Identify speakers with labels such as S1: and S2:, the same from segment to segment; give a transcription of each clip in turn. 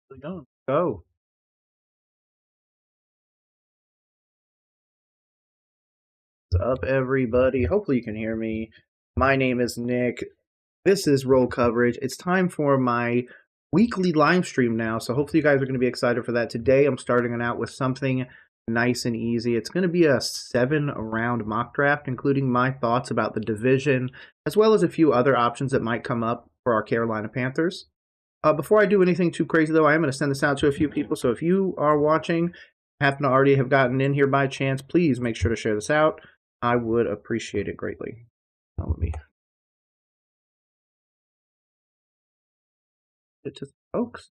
S1: How's it going? Go. What's up, everybody? Hopefully, you can hear me. My name is Nick. This is Roll Coverage. It's time for my weekly live stream now, so hopefully, you guys are going to be excited for that. Today, I'm starting it out with something nice and easy. It's going to be a 7 round mock draft, including my thoughts about the division, as well as a few other options that might come up for our Carolina Panthers. Before I do anything too crazy, though, I am going to send this out to a few people. So if you are watching, happen to already have gotten in here by chance, please make sure to share this out. I would appreciate it greatly. Let me get to folks.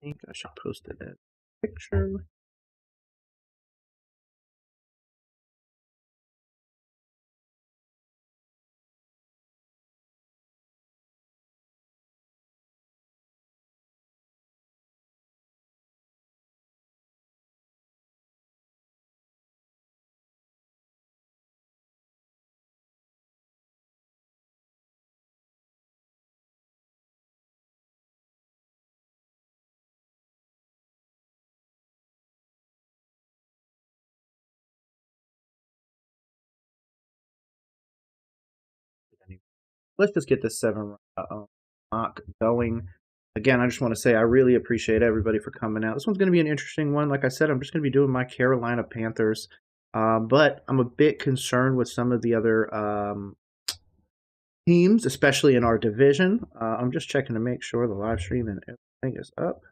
S1: I think I should post it as a picture. Let's just get this 7 round mock going. Again, I just want to say I really appreciate everybody for coming out. This one's going to be an interesting one. Like I said, I'm just going to be doing my Carolina Panthers. But I'm a bit concerned with some of the other teams, especially in our division. I'm just checking to make sure the live stream and everything is up.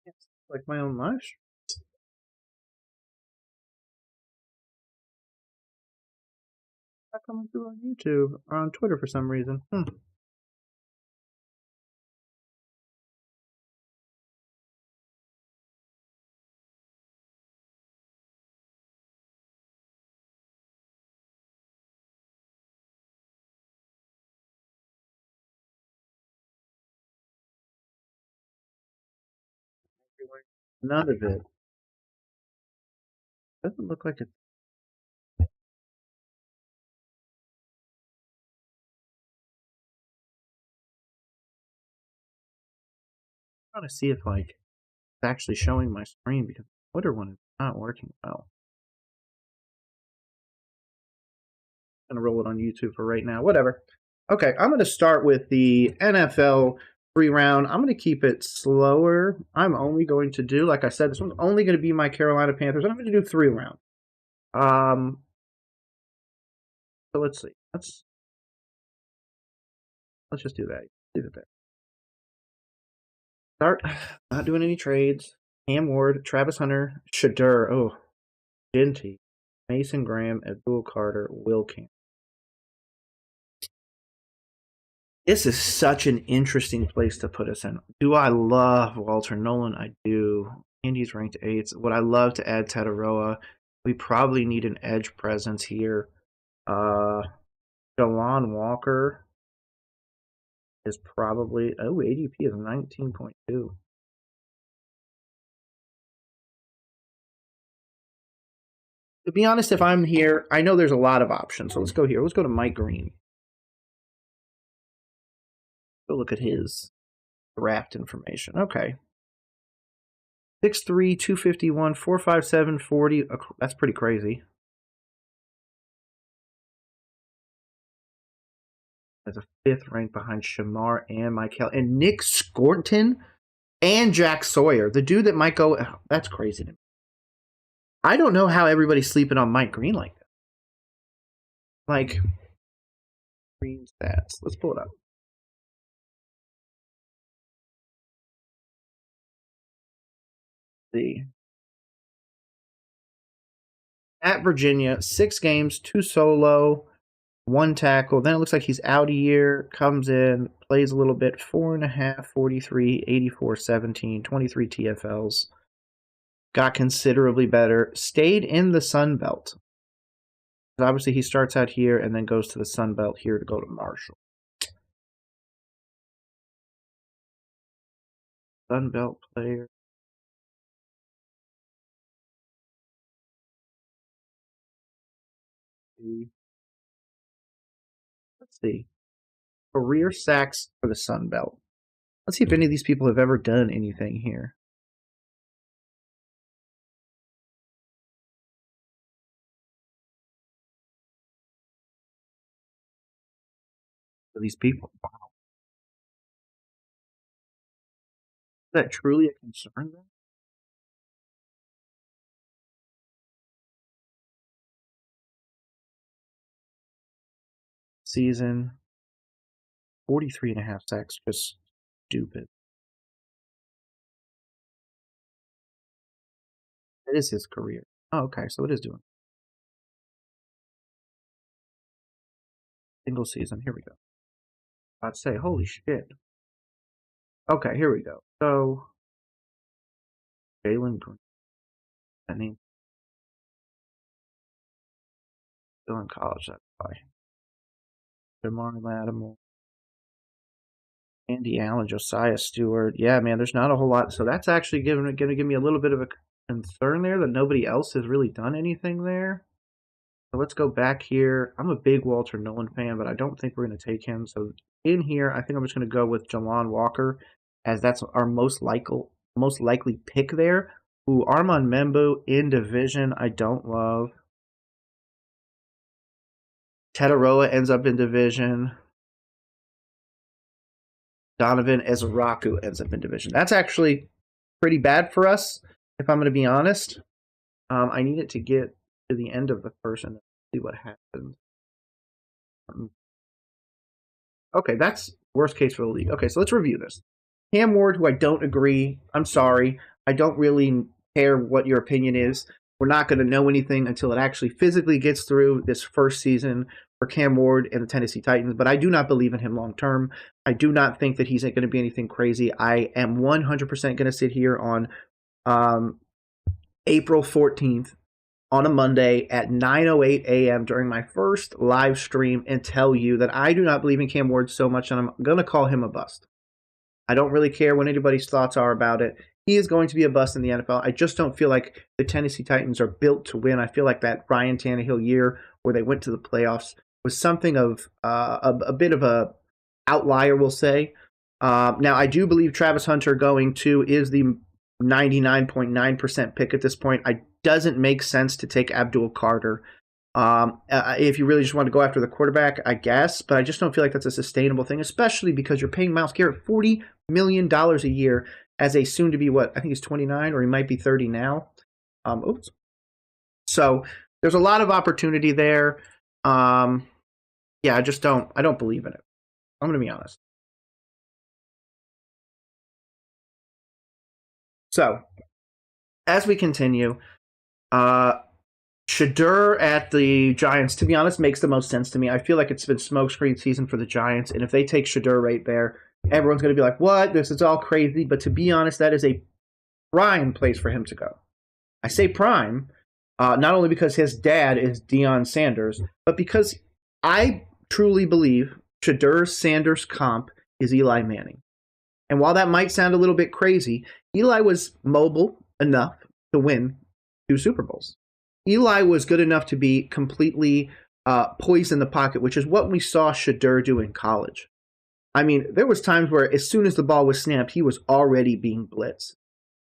S1: It's like my own live stream. Not coming through on YouTube or on Twitter for some reason. None of it. Doesn't look like it. trying to see if like it's actually showing my screen because the Twitter one is not working well. I'm gonna roll it on YouTube for right now. Whatever. Okay, I'm gonna start with the NFL 3-round. I'm gonna keep it slower. I'm only going to do, like I said, this one's only going to be my Carolina Panthers. I'm going to do 3-round. So let's see. Let's just do that. Leave it there. Start. Not doing any trades. Cam Ward, Travis Hunter, Shadur, Ginty, Mason Graham, Abdul Carter, Will Camp. This is such an interesting place to put us in. Do I love Walter Nolan? I do. Indy's ranked 8th. Would I love to add Tataroa? We probably need an edge presence here. Delon Walker is probably... ADP is 19.2. To be honest, if I'm here, I know there's a lot of options. So let's go here. Let's go to Mike Green. Go look at his draft information. Okay. 6'3", 251, 4'5", 40. That's pretty crazy. As a 5th rank behind Shamar and Michael and Nick Scorton and Jack Sawyer. The dude that might go... that's crazy to me. I don't know how everybody's sleeping on Mike Green like that. Like, Green stats. Let's pull it up. See. At Virginia, 6 games, 2 solo, 1 tackle. Then it looks like he's out a year, comes in, plays a little bit, 4.5, 43, 84, 17, 23 TFLs. Got considerably better. Stayed in the Sun Belt. Obviously, he starts out here and then goes to the Sun Belt here to go to Marshall. Sun Belt player. Let's see. Career sacks for the Sun Belt. Let's see if any of these people have ever done anything here. For these people. Wow. Is that truly a concern then? Season 43.5 sacks, just stupid. It is his career. Oh, okay, so it is doing. Single season, here we go. I'd say, holy shit. Okay, here we go. So, Jalen Green. That name. Still in college, that's why. DeMar Lattimore. Andy Allen, Josiah Stewart. Yeah, man, there's not a whole lot. So that's actually going to give me a little bit of a concern there that nobody else has really done anything there. So let's go back here. I'm a big Walter Nolan fan, but I don't think we're going to take him. So in here, I think I'm just going to go with Jalon Walker, as that's our most likely pick there. Ooh, Armand Membu in division, I don't love. Tataroa ends up in division. Donovan Ezraku ends up in division. That's actually pretty bad for us, if I'm going to be honest. I need it to get to the end of the first and see what happens. Okay, that's worst case for the league. Okay, so let's review this. Cam Ward, who I don't agree. I'm sorry. I don't really care what your opinion is. We're not going to know anything until it actually physically gets through this first season for Cam Ward and the Tennessee Titans, but I do not believe in him long term. I do not think that he's going to be anything crazy. I am 100% going to sit here on April 14th on a Monday at 9:08 a.m. during my first live stream and tell you that I do not believe in Cam Ward so much, and I'm going to call him a bust. I don't really care what anybody's thoughts are about it. He is going to be a bust in the NFL. I just don't feel like the Tennessee Titans are built to win. I feel like that Ryan Tannehill year where they went to the playoffs was something of a bit of a outlier, we'll say. Now, I do believe Travis Hunter going to is the 99.9% pick at this point. It doesn't make sense to take Abdul Carter. If you really just want to go after the quarterback, I guess, but I just don't feel like that's a sustainable thing, especially because you're paying Myles Garrett $40 million a year as a soon-to-be, I think he's 29 or he might be 30 now. Oops. So there's a lot of opportunity there. Yeah, I don't believe in it. I'm going to be honest. So, as we continue, Shedeur at the Giants, to be honest, makes the most sense to me. I feel like it's been smokescreen season for the Giants, and if they take Shedeur right there, everyone's going to be like, what? This is all crazy. But to be honest, that is a prime place for him to go. I say prime, not only because his dad is Deion Sanders, but because I truly believe Shedeur's Sanders comp is Eli Manning. And while that might sound a little bit crazy, Eli was mobile enough to win 2 Super Bowls. Eli was good enough to be completely poised in the pocket, which is what we saw Shedeur do in college. I mean, there was times where as soon as the ball was snapped, he was already being blitzed.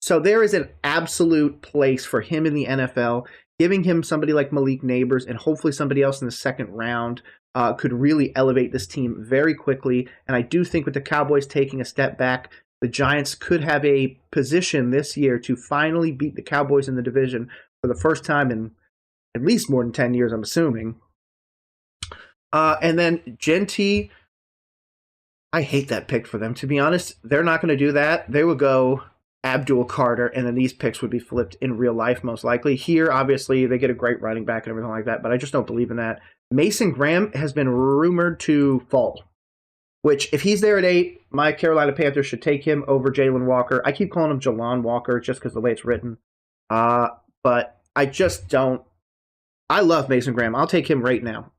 S1: So there is an absolute place for him in the NFL. Giving him somebody like Malik Neighbors and hopefully somebody else in the second round could really elevate this team very quickly. And I do think with the Cowboys taking a step back, the Giants could have a position this year to finally beat the Cowboys in the division for the first time in at least more than 10 years, I'm assuming. And then Genty, I hate that pick for them. To be honest, they're not going to do that. They will go Abdul Carter, and then these picks would be flipped in real life, most likely. Here, obviously, they get a great running back and everything like that, but I just don't believe in that. Mason Graham has been rumored to fall, which, if he's there at 8, my Carolina Panthers should take him over Jalen Walker. I keep calling him Jalon Walker just because the way it's written. But I just don't. I love Mason Graham. I'll take him right now.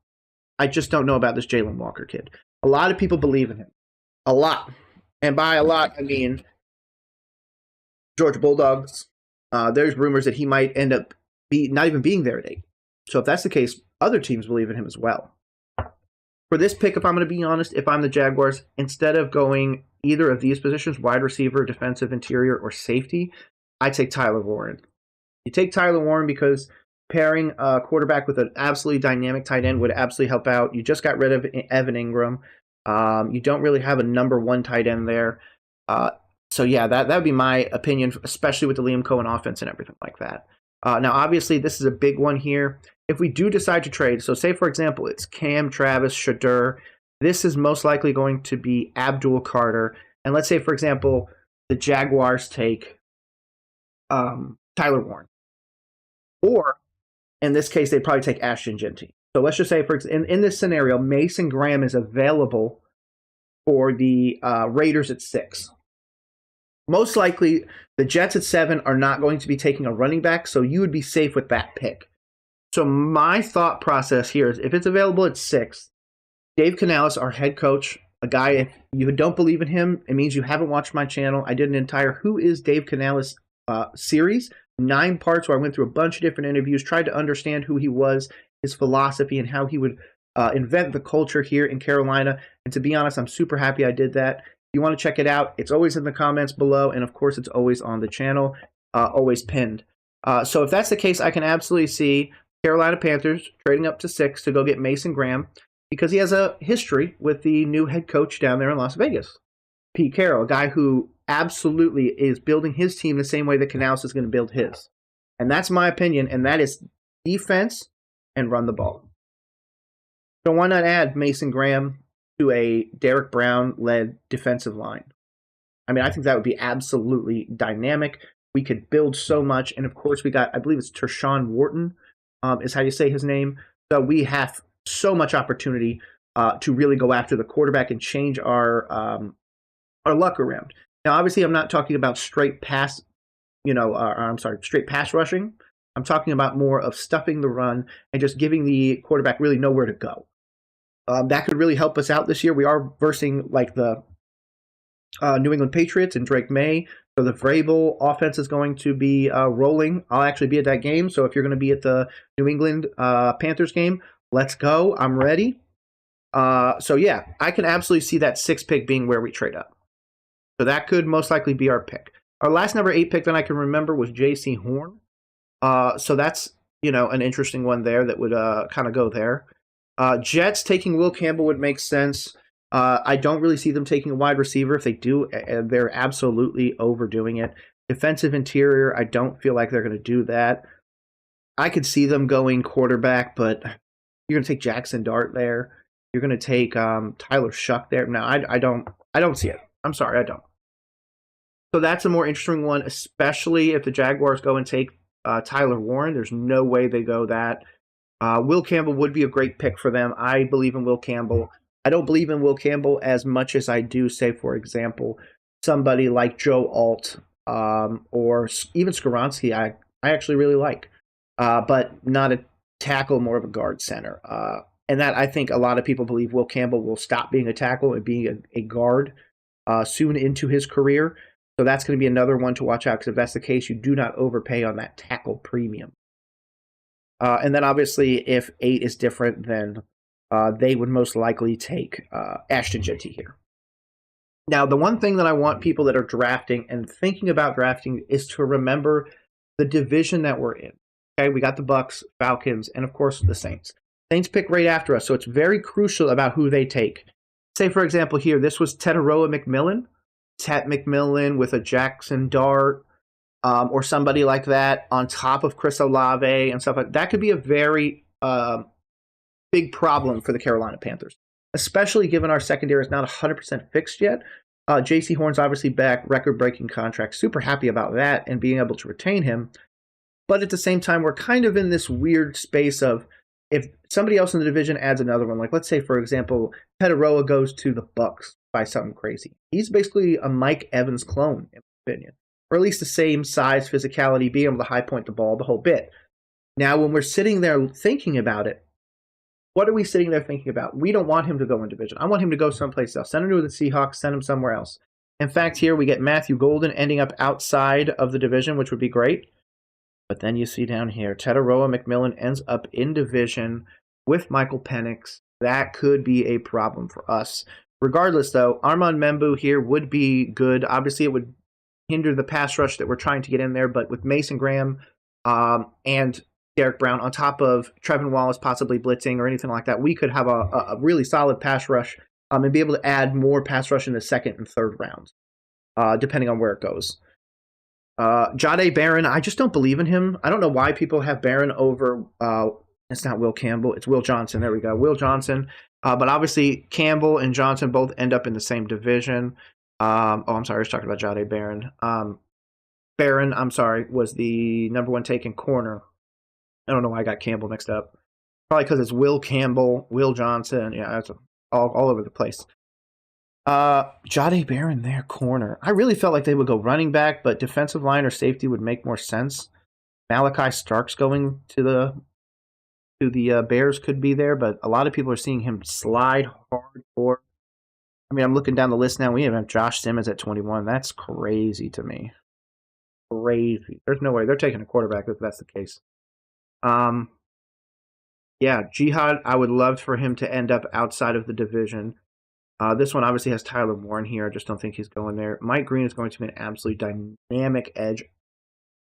S1: I just don't know about this Jalen Walker kid. A lot of people believe in him. A lot. And by a lot, I mean Georgia Bulldogs. There's rumors that he might end up not even being there at 8. So if that's the case, other teams believe in him as well. For this pick, if I'm going to be honest, if I'm the Jaguars, instead of going either of these positions, wide receiver, defensive interior, or safety, I take Tyler Warren. You take Tyler Warren because pairing a quarterback with an absolutely dynamic tight end would absolutely help out. You just got rid of Evan Ingram. You don't really have a number 1 tight end there. So yeah, that would be my opinion, especially with the Liam Cohen offense and everything like that. Now, obviously, this is a big one here. If we do decide to trade, so say, for example, it's Cam, Travis, Shedeur, this is most likely going to be Abdul Carter. And let's say, for example, the Jaguars take Tyler Warren. Or, in this case, they'd probably take Ashton Genty. So let's just say, in this scenario, Mason Graham is available for the Raiders at 6. Most likely, the Jets at 7 are not going to be taking a running back, so you would be safe with that pick. So my thought process here is if it's available at 6, Dave Canales, our head coach, a guy, if you don't believe in him, it means you haven't watched my channel. I did an entire Who is Dave Canales series, 9 parts where I went through a bunch of different interviews, tried to understand who he was, his philosophy, and how he would invent the culture here in Carolina. And to be honest, I'm super happy I did that. If you want to check it out, it's always in the comments below, and of course, it's always on the channel, always pinned. So if that's the case, I can absolutely see Carolina Panthers trading up to 6 to go get Mason Graham because he has a history with the new head coach down there in Las Vegas, Pete Carroll, a guy who absolutely is building his team the same way that Canales is going to build his. And that's my opinion, and that is defense and run the ball. So why not add Mason Graham to a Derek Brown-led defensive line? I mean, I think that would be absolutely dynamic. We could build so much, and of course we got, I believe it's Tershawn Wharton, is how you say his name. So we have so much opportunity to really go after the quarterback and change our luck around. Now, obviously, I'm not talking about straight pass, straight pass rushing. I'm talking about more of stuffing the run and just giving the quarterback really nowhere to go. That could really help us out this year. We are versing like the New England Patriots and Drake May. So the Vrabel offense is going to be rolling. I'll actually be at that game. So if you're going to be at the New England Panthers game, let's go. I'm ready. So yeah, I can absolutely see that 6 pick being where we trade up. So that could most likely be our pick. Our last number 8 pick that I can remember was J.C. Horn. So that's, an interesting one there that would kind of go there. Jets taking Will Campbell would make sense. I don't really see them taking a wide receiver. If they do, they're absolutely overdoing it. Defensive interior, I don't feel like they're going to do that. I could see them going quarterback, but you're going to take Jackson Dart there. You're going to take Tyler Shuck there. No, I don't see it. I'm sorry, I don't. So that's a more interesting one, especially if the Jaguars go and take Tyler Warren. There's no way they go that. Will Campbell would be a great pick for them. I believe in Will Campbell. I don't believe in Will Campbell as much as I do, say, for example, somebody like Joe Alt or even Skoronski. I actually really like, but not a tackle, more of a guard center. And that I think a lot of people believe Will Campbell will stop being a tackle and being a guard soon into his career. So that's going to be another one to watch out, because if that's the case, you do not overpay on that tackle premium. And then obviously, if 8 is different, then they would most likely take Ashton Jeanty here. Now, the one thing that I want people that are drafting and thinking about drafting is to remember the division that we're in. Okay, we got the Bucs, Falcons, and of course the Saints. Saints pick right after us, so it's very crucial about who they take. Say, for example, here, this was Teteroa McMillan. Tet McMillan with a Jackson Dart, or somebody like that on top of Chris Olave and stuff like that. That could be a very big problem for the Carolina Panthers, especially given our secondary is not 100% fixed yet. J.C. Horn's obviously back, record-breaking contract. Super happy about that and being able to retain him. But at the same time, we're kind of in this weird space of, if somebody else in the division adds another one, like let's say, for example, Teteroa goes to the Bucs by something crazy. He's basically a Mike Evans clone, in my opinion. Or at least the same size, physicality, being able to high point the ball, the whole bit. Now, when we're sitting there thinking about it, what are we sitting there thinking about? We don't want him to go in division. I want him to go someplace else. Send him to the Seahawks, send him somewhere else. In fact, here we get Matthew Golden ending up outside of the division, which would be great. But then you see down here, Teteroa McMillan ends up in division with Michael Penix. That could be a problem for us. Regardless, though, Armand Membu here would be good. Obviously, it would hinder the pass rush that we're trying to get in there, but with Mason Graham and Derek Brown on top of Trevin Wallace possibly blitzing or anything like that, we could have a really solid pass rush and be able to add more pass rush in the second and third rounds, depending on where it goes. Jahdae Barron, I just don't believe in him. I don't know why people have Barron over, it's not Will Campbell, it's Will Johnson. There we go, Will Johnson. But obviously, Campbell and Johnson both end up in the same division. I'm sorry, I was talking about Jahdae Barron. Barron, was the number 1 take in corner. I don't know why I got Campbell mixed up. Probably because it's Will Campbell, Will Johnson. Yeah, that's all over the place. Jahdae Barron there, corner. I really felt like they would go running back, but defensive line or safety would make more sense. Malachi Starks going to the Bears could be there, but a lot of people are seeing him slide hardcore. I mean, I'm looking down the list now. We even have Josh Simmons at 21. That's crazy to me. Crazy. There's no way they're taking a quarterback if that's the case. Yeah, Jihad, I would love for him to end up outside of the division. This one obviously has Tyler Warren here. I just don't think he's going there. Mike Green is going to be an absolutely dynamic edge.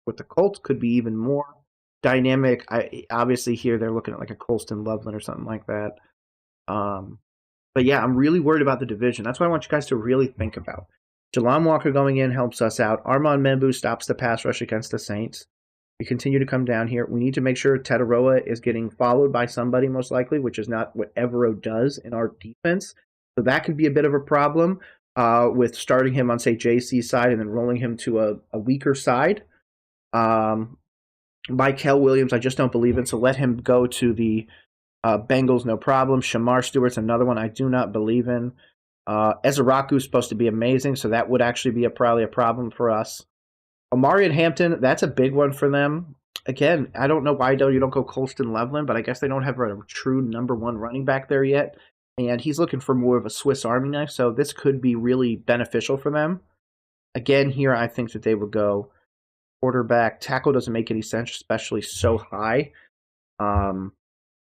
S1: With the Colts, could be even more dynamic. Obviously here they're looking at like a Colston Loveland or something like that. But yeah, I'm really worried about the division. That's what I want you guys to really think about. Jalon Walker going in helps us out. Armand Membu stops the pass rush against the Saints. We continue to come down here. We need to make sure Teteroa is getting followed by somebody most likely, which is not what Evero does in our defense. So that could be a bit of a problem with starting him on, say, JC's side and then rolling him to a weaker side. Michael Williams, I just don't believe in, so let him go to the Bengals, no problem. Shamar Stewart's another one I do not believe in. Ezraku is supposed to be amazing, so that would actually be probably a problem for us. Omari and Hampton, that's a big one for them. Again, I don't know why you don't go Colston Loveland, but I guess they don't have a true number 1 running back there yet. And he's looking for more of a Swiss Army knife, so this could be really beneficial for them. Again, here I think that they would go quarterback. Tackle doesn't make any sense, especially so high.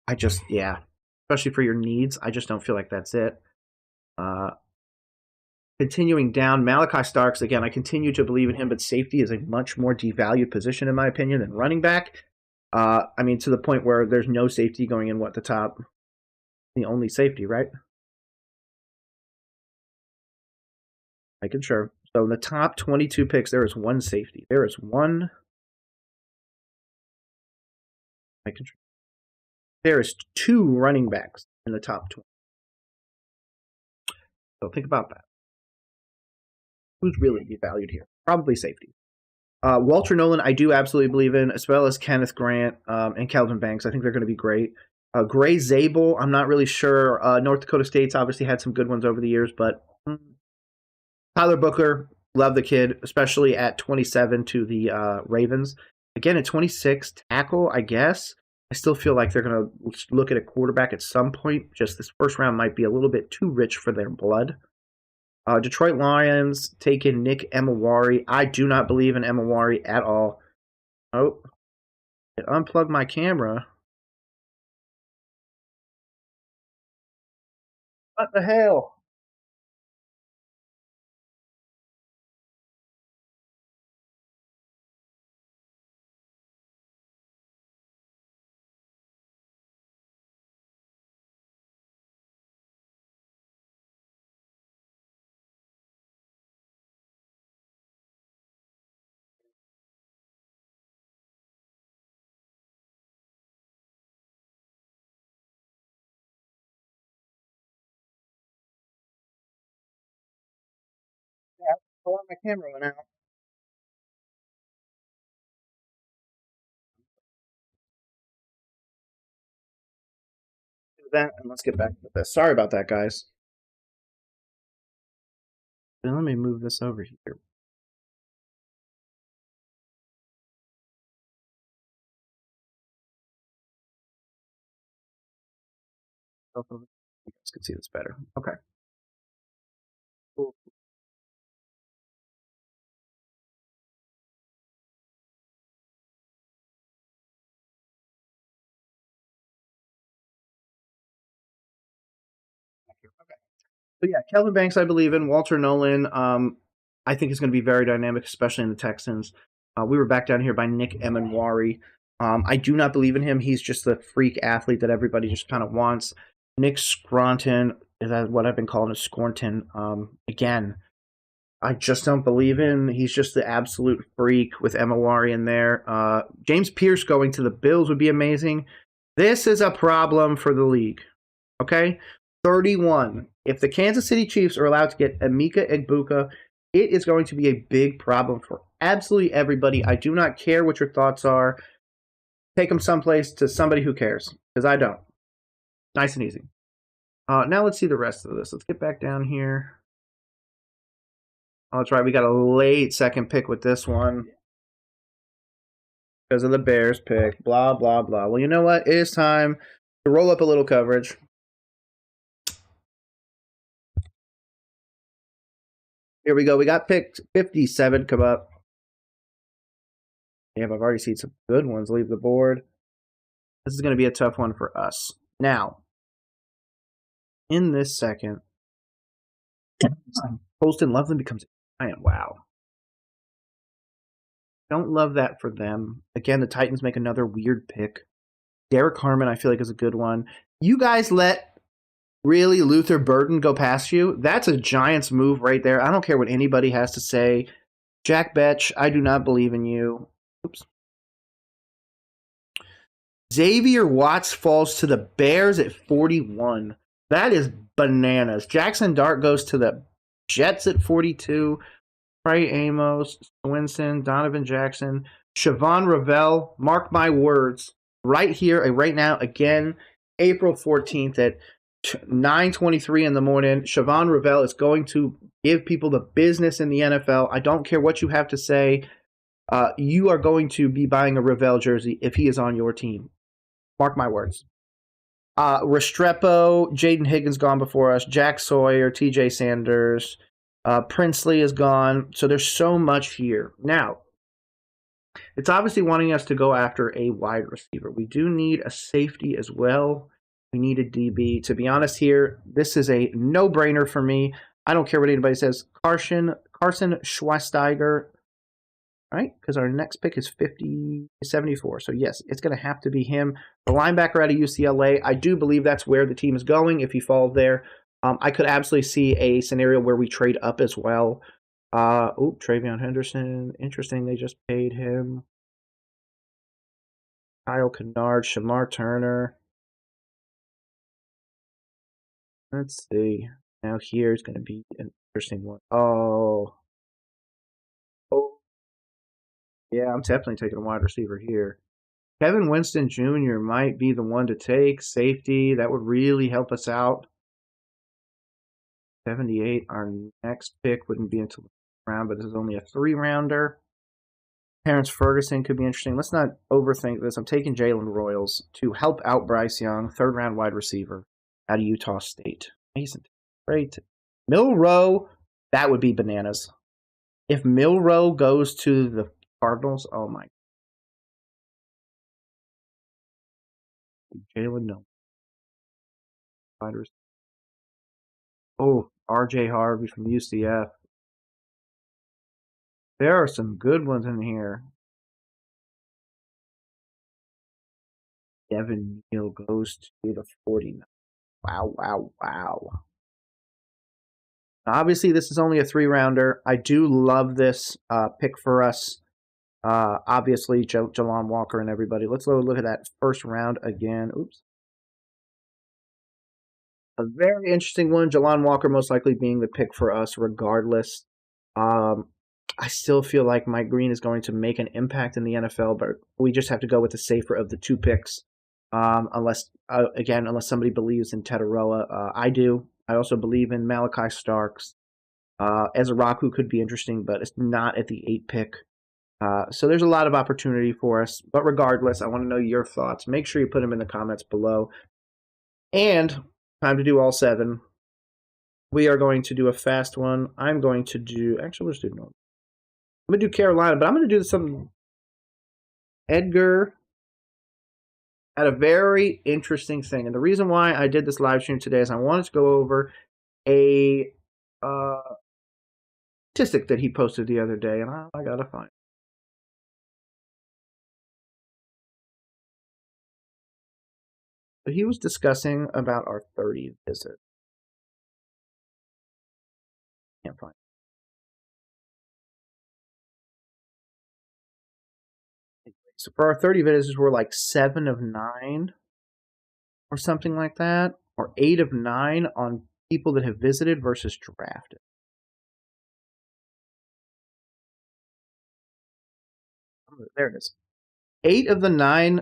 S1: Especially for your needs, I just don't feel like that's it. Continuing down, Malachi Starks, again, I continue to believe in him, but safety is a much more devalued position, in my opinion, than running back. I mean, to the point where there's no safety going in, the top? The only safety, right? Making sure. So in the top 22 picks, there is one safety. There is one. Making sure. There is two running backs in the top 20. So think about that. Who's really devalued here? Probably safety. Walter Nolan, I do absolutely believe in, as well as Kenneth Grant and Kelvin Banks. I think they're going to be great. Gray Zabel, I'm not really sure. North Dakota State's obviously had some good ones over the years, but Tyler Booker, love the kid, especially at 27 to the Ravens. Again, at 26, tackle, I guess. I still feel like they're going to look at a quarterback at some point. Just this first round might be a little bit too rich for their blood. Detroit Lions taking Nick Emawari. I do not believe in Emawari at all. Oh, it unplugged my camera. What the hell? Yeah, hold on, my camera went out. Do that, and let's get back to this. Sorry about that, guys. Now let me move this over here. You guys can see this better. Okay. Cool. Okay. So yeah, Kelvin Banks, I believe in. Walter Nolan, I think is going to be very dynamic, especially in the Texans. We were back down here by Nick Emanwari. I do not believe in him. He's just the freak athlete that everybody just kind of wants. Nick Scronton is what I've been calling a Scornton. Again, I just don't believe in. He's just the absolute freak with Emawari in there. James Pierce going to the Bills would be amazing. This is a problem for the league. Okay? 31. If the Kansas City Chiefs are allowed to get Emeka Egbuka, it is going to be a big problem for absolutely everybody. I do not care what your thoughts are. Take them someplace to somebody who cares, because I don't. Nice and easy. Now let's see the rest of this. Let's get back down here. Oh, that's right. We got a late second pick with this one because of the Bears pick. Blah, blah, blah. Well, you know what? It is time to roll up a little coverage. Here we go. We got pick 57 come up. Yeah, I've already seen some good ones leave the board. This is going to be a tough one for us. Now, in this second, Holston Loveland becomes a Giant. Wow. Don't love that for them. Again, the Titans make another weird pick. Derek Harmon, I feel like, is a good one. You guys let really Luther Burden go past you? That's a Giants move right there. I don't care what anybody has to say. Jack Betch, I do not believe in you. Oops. Xavier Watts falls to the Bears at 41. That is bananas. Jackson Dart goes to the Jets at 42. Trey Amos, Swinson, Donovan Jackson, Siobhan Ravel, mark my words, right here, right now, again, April 14th at 9:23 in the morning, Siobhan Ravel is going to give people the business in the NFL. I don't care what you have to say. You are going to be buying a Ravel jersey if he is on your team. Mark my words. Restrepo, Jaden Higgins gone before us, Jack Sawyer, TJ Sanders, Princely is gone. So there's so much here. Now, it's obviously wanting us to go after a wide receiver. We do need a safety as well. We need a DB. To be honest here, this is a no-brainer for me. I don't care what anybody says. Carson Schweinsteiger, right? Because our next pick is 74. So, yes, it's going to have to be him. The linebacker out of UCLA, I do believe that's where the team is going if he falls there. I could absolutely see a scenario where we trade up as well. Travion Henderson. Interesting. They just paid him. Kyle Kennard, Shamar Turner. Let's see. Now here's going to be an interesting one. Oh, yeah, I'm definitely taking a wide receiver here. Kevin Winston Jr. might be the one to take. Safety, that would really help us out. 78, our next pick wouldn't be until the round, but this is only a 3-rounder. Terrence Ferguson could be interesting. Let's not overthink this. I'm taking Jalen Royals to help out Bryce Young, 3rd-round wide receiver out of Utah State. Amazing. Great. Milroe, that would be bananas. If Milroe goes to the Cardinals, oh my. Jalen, no. Oh, RJ Harvey from UCF. There are some good ones in here. Devin Neal goes to the 49. Wow. Obviously, this is only a 3-rounder. I do love this pick for us. Obviously, Jalon Walker and everybody. Let's look at that first round again. Oops. A very interesting one. Jalon Walker most likely being the pick for us regardless. I still feel like Mike Green is going to make an impact in the NFL, but we just have to go with the safer of the 2 picks. Unless somebody believes in Tetaroa. I do. I also believe in Malachi Starks. Ezra Rock, who could be interesting, but it's not at the 8 pick. So there's a lot of opportunity for us. But regardless, I want to know your thoughts. Make sure you put them in the comments below. And time to do all 7. We are going to do a fast one. I'm going to do... Actually, let's do normal. I'm going to do Carolina, but I'm going to do some... Edgar had a very interesting thing. And the reason why I did this live stream today is I wanted to go over a statistic that he posted the other day, and I got to find it. But he was discussing about our 30 visit. Can't find it. So for our 30 visits, we're like 7 of 9 or something like that, or 8 of 9 on people that have visited versus drafted. There it is. 8 of the 9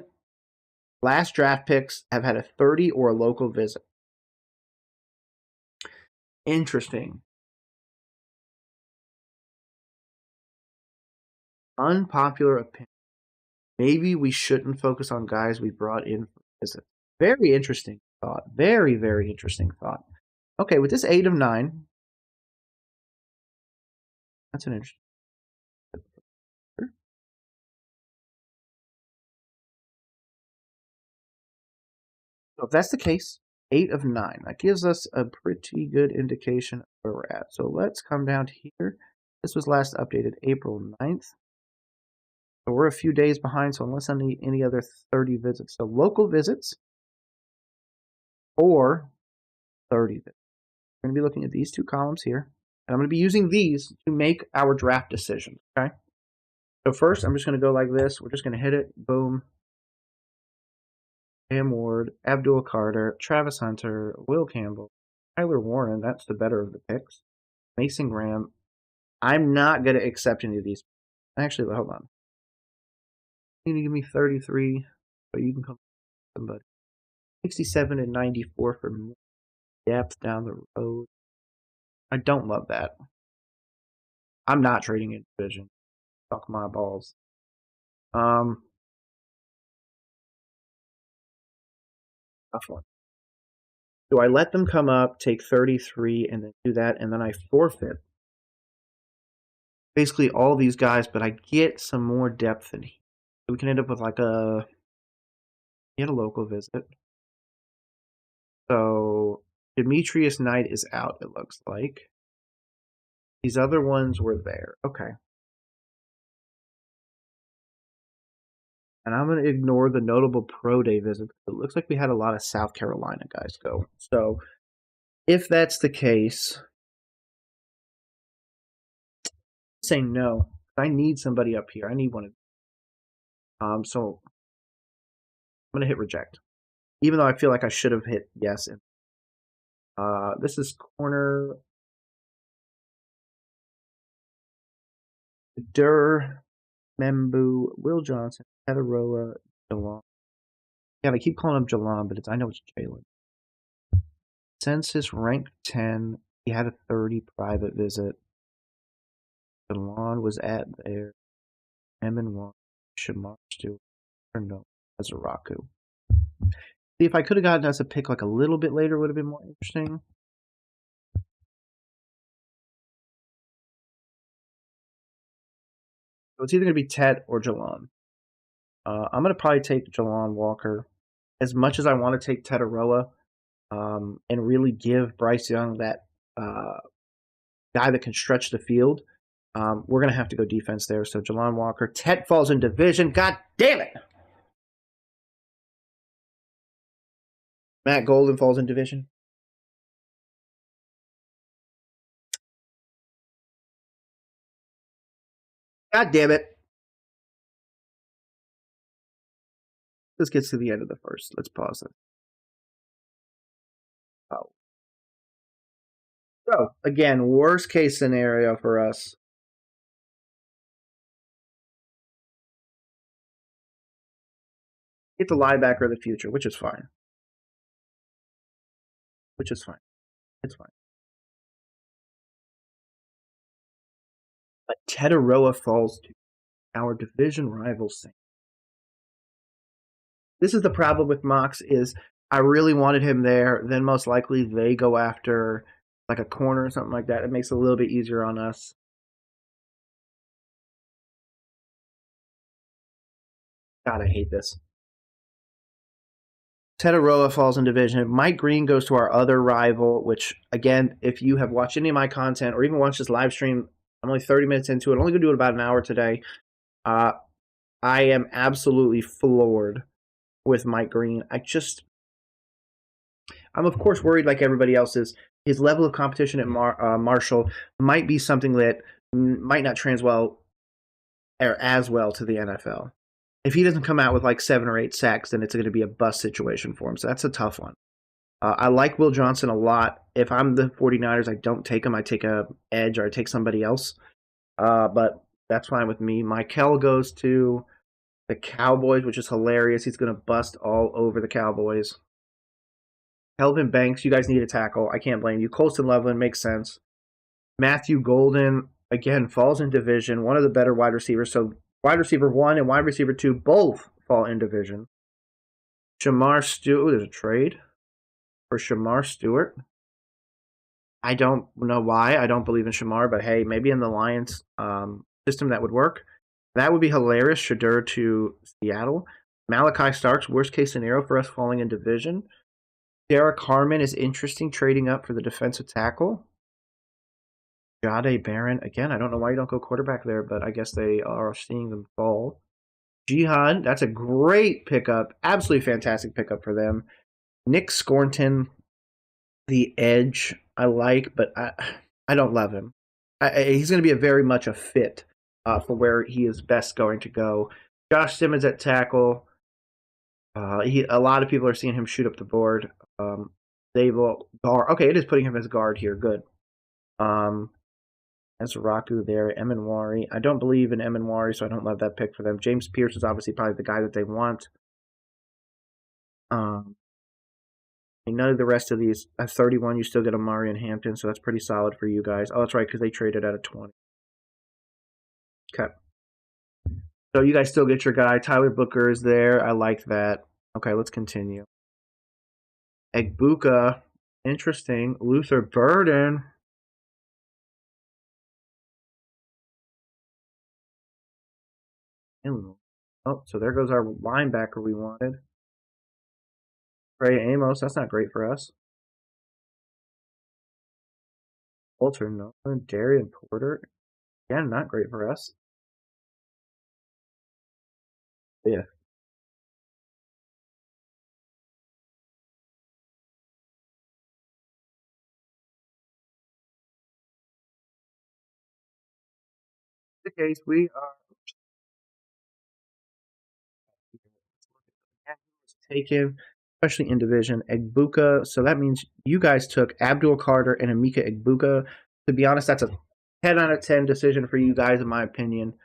S1: last draft picks have had a 30 or a local visit. Interesting. Unpopular opinion. Maybe we shouldn't focus on guys we brought in for visit. Very interesting thought. Very, very interesting thought. Okay, with this 8 of 9, that's an interesting. So if that's the case, 8 of 9, that gives us a pretty good indication of where we're at. So let's come down to here. This was last updated April 9th. So we're a few days behind, so unless any other 30 visits. So local visits or 30 visits. We're going to be looking at these 2 columns here. And I'm going to be using these to make our draft decisions, okay? So first, I'm just going to go like this. We're just going to hit it. Boom. Cam Ward, Abdul Carter, Travis Hunter, Will Campbell, Tyler Warren. That's the better of the picks. Mason Graham. I'm not going to accept any of these. Actually, hold on. You need to give me 33, but you can come with somebody. 67 and 94 for depth down the road. I don't love that. I'm not trading in division. Fuck my balls. Tough one. Do I let them come up, take 33, and then do that, and then I forfeit basically all these guys, but I get some more depth in here. So we can end up with like get a local visit. So Demetrius Knight is out, it looks like. These other ones were there. Okay. And I'm going to ignore the notable pro day visits. It looks like we had a lot of South Carolina guys go. So if that's the case, say no. I need somebody up here. I need one. So I'm going to hit reject, even though I feel like I should have hit yes. This is corner Durr, Membu, Will Johnson, Heteroa, Jalon. Yeah, I keep calling him Jalon, but I know it's Jalen. Census ranked 10. He had a 30 private visit. Jalon was at there. M1, Shamar Stewart, or no, Azaraku. See, if I could have gotten us a pick like a little bit later, would have been more interesting. So it's either going to be Tet or Jalon. I'm going to probably take Jalon Walker. As much as I want to take Tetaroa and really give Bryce Young that guy that can stretch the field, we're going to have to go defense there. So Jalon Walker. Tet falls in division. God damn it. Matt Golden falls in division. God damn it. This gets to the end of the first. Let's pause it. Oh. So, again, worst case scenario for us. Get the linebacker of the future, which is fine. Which is fine. It's fine. But Tetaroa falls to our division rivals. This is the problem with Mox is I really wanted him there. Then most likely they go after like a corner or something like that. It makes it a little bit easier on us. God, I hate this. Tetaroa falls in division. Mike Green goes to our other rival, which, again, if you have watched any of my content or even watched this live stream, I'm only 30 minutes into it. I'm only going to do it about an hour today. I am absolutely floored with Mike Green. I'm of course worried like everybody else is. His level of competition at Marshall might be something that might not trans well or as well to the NFL. If he doesn't come out with like 7 or 8 sacks, then it's going to be a bust situation for him. So that's a tough one. I like Will Johnson a lot. If I'm the 49ers, I don't take him. I take a edge or I take somebody else. But that's fine with me. Michael goes to the Cowboys, which is hilarious. He's going to bust all over the Cowboys. Kelvin Banks, you guys need a tackle. I can't blame you. Colston Loveland makes sense. Matthew Golden, again, falls in division. One of the better wide receivers. So wide receiver 1 and wide receiver 2 both fall in division. Shamar Stewart, there's a trade for Shamar Stewart. I don't know why. I don't believe in Shamar, but hey, maybe in the Lions system that would work. That would be hilarious. Shadur to Seattle. Malachi Starks, worst case scenario for us falling in division. Derek Harmon is interesting, trading up for the defensive tackle. Jade Barron, again, I don't know why you don't go quarterback there, but I guess they are seeing them fall. Jihan, that's a great pickup. Absolutely fantastic pickup for them. Nick Scornton, the edge, I like, but I don't love him. He's going to be very much a fit for where he is best going to go. Josh Simmons at tackle. A lot of people are seeing him shoot up the board. They will guard. Okay, it is putting him as guard here. Good. As Raku there, Eminwari. I don't believe in Eminwari, so I don't love that pick for them. James Pierce is obviously probably the guy that they want. None of the rest of these. At 31, you still get Amari and Hampton, so that's pretty solid for you guys. Oh, that's right, because they traded at a 20. Okay. So you guys still get your guy. Tyler Booker is there. I like that. Okay, let's continue. Egbuka. Interesting. Luther Burden. Oh, so there goes our linebacker we wanted. Trey Amos. That's not great for us. Walter Nolan, Darian Porter. Again, not great for us. Yeah. The case we are taken, especially in division, Egbuka. So that means you guys took Abdul Carter and Amika Egbuka. To be honest, that's a 10 out of 10 decision for you guys, in my opinion.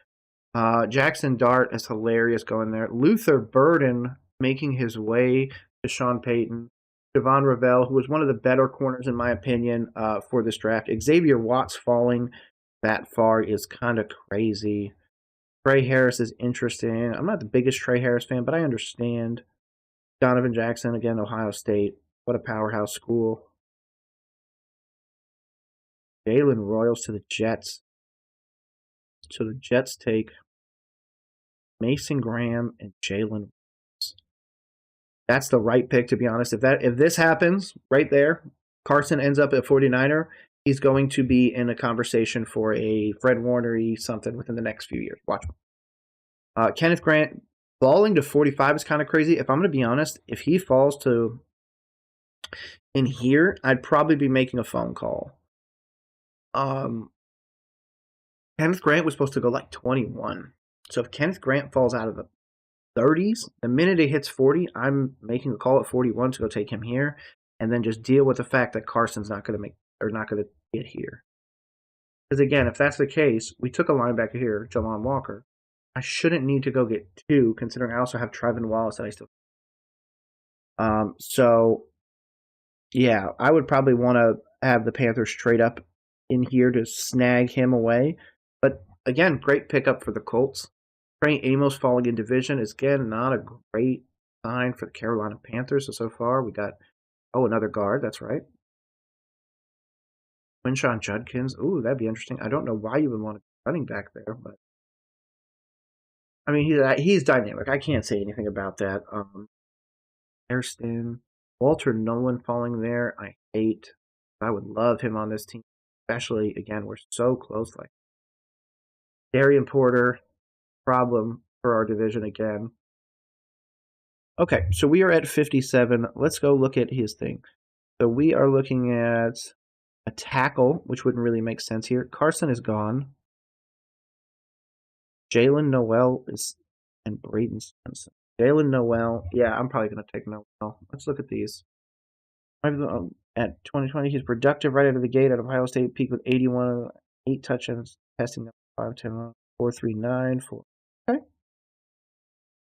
S1: Jackson Dart is hilarious going there. Luther Burden making his way to Sean Payton. Javon Ravel, who was one of the better corners, in my opinion, for this draft. Xavier Watts falling that far is kind of crazy. Trey Harris is interesting. I'm not the biggest Trey Harris fan, but I understand. Donovan Jackson, again, Ohio State. What a powerhouse school. Jalen Royals to the Jets. So the Jets take Mason Graham and Jalen. That's the right pick, to be honest. If this happens right there, Carson ends up at 49er, he's going to be in a conversation for a Fred Warner-y something within the next few years. Watch. Kenneth Grant falling to 45 is kind of crazy. If I'm going to be honest, if he falls to in here, I'd probably be making a phone call. Kenneth Grant was supposed to go like 21. So if Kenneth Grant falls out of the 30s, the minute he hits 40, I'm making a call at 41 to go take him here, and then just deal with the fact that Carson's not going to get here. Because again, if that's the case, we took a linebacker here, Jalon Walker. I shouldn't need to go get two, considering I also have Trevin Wallace that I still. So yeah, I would probably want to have the Panthers trade up in here to snag him away. But again, great pickup for the Colts. Trey Amos falling in division is, again, not a great sign for the Carolina Panthers. So far, we got, another guard. That's right. Quinshon Judkins. Ooh, that'd be interesting. I don't know why you would want a running back there, but I mean, he's dynamic. I can't say anything about that. Hairston, Walter Nolan falling there. I hate. I would love him on this team, especially, again, we're so close. Like Darian Porter, problem for our division again. Okay, so we are at 57. Let's go look at his thing. So we are looking at a tackle, which wouldn't really make sense here. Carson is gone. Jalen Noel is and Braden Simpson. Jalen Noel. Yeah, I'm probably going to take Noel. Let's look at these. At 2020, he's productive right out of the gate at Ohio State, peak with 81, 8 touchdowns, testing 5'10", 4.39, 4. Okay.